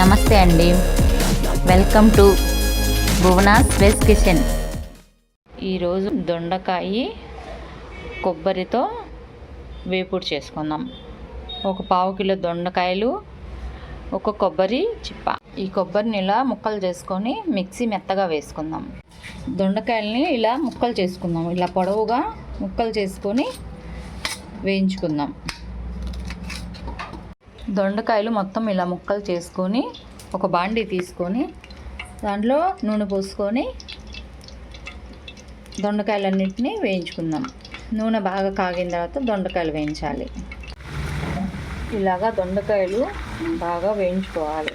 నమస్తే అండి, welcome to భువనాస్ veg kitchen. ఈరోజు దొండకాయ కొబ్బరితో వేపుడు చేసుకుందాం. ఒక పావు కిలో దొండకాయలు, ఒక కొబ్బరి చిప్ప. ఈ కొబ్బరిని ఇలా ముక్కలు చేసుకొని మిక్సీ మెత్తగా వేసుకుందాం. దొండకాయలని ఇలా ముక్కలు చేసుకుందాం. ఇలా పొడవుగా ముక్కలు చేసుకొని వేయించుకుందాం. దొండకాయలు మొత్తం ఇలా ముక్కలు చేసుకొని ఒక బాండీ తీసుకొని దాంట్లో నూనె పోసుకొని దొండకాయలన్నింటినీ వేయించుకుందాం. నూనె బాగా కాగిన తర్వాత దొండకాయలు వేయించాలి. ఇలాగా దొండకాయలు బాగా వేయించుకోవాలి.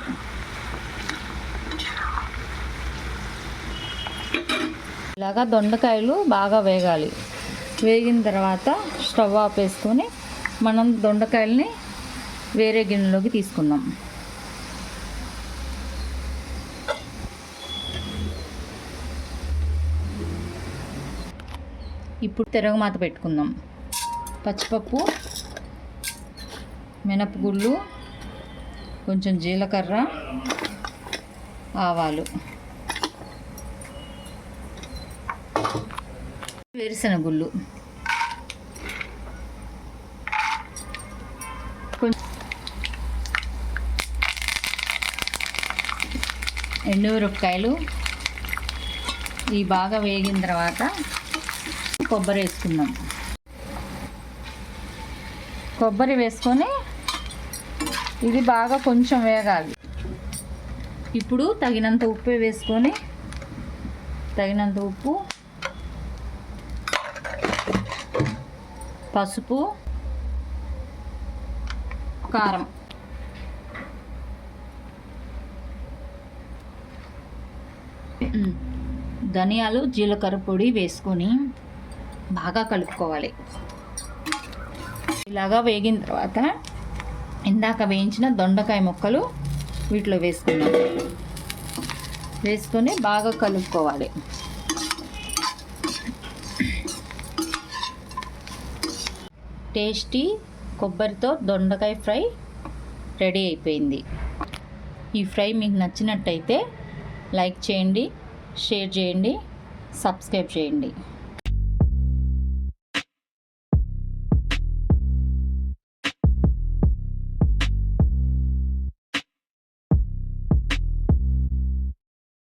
ఇలాగా దొండకాయలు బాగా వేగాలి. వేగిన తర్వాత స్టవ్ ఆపేసుకొని మనం దొండకాయలని వేరే గిన్నెలోకి తీసుకుందాం. ఇప్పుడు తిరగమాత పెట్టుకుందాం. పచ్చిపప్పు, మినపగుళ్ళు, కొంచెం జీలకర్ర, ఆవాలు, వేరుశనగ గుళ్ళు, ఎండుమిరపకాయలు. ఇవి బాగా వేగిన తర్వాత కొబ్బరి వేసుకుందాం. కొబ్బరి వేసుకొని ఇది బాగా కొంచెం వేగాలి. ఇప్పుడు తగినంత ఉప్పు వేసుకొని, తగినంత ఉప్పు, పసుపు, కారం, ధనియాలు, జీలకర్ర పొడి వేసుకొని బాగా కలుపుకోవాలి. ఇలాగా వేగిన తర్వాత ఇందాక వేయించిన దొండకాయ ముక్కలు వీటిలో వేసుకున్నాం. వేసుకొని బాగా కలుపుకోవాలి. టేస్టీ కొబ్బరితో దొండకాయ ఫ్రై రెడీ అయిపోయింది. ఈ ఫ్రై మీకు నచ్చినట్టయితే లైక్ చేయండి, షేర్ చేయండి, సబ్స్క్రైబ్ చేయండి.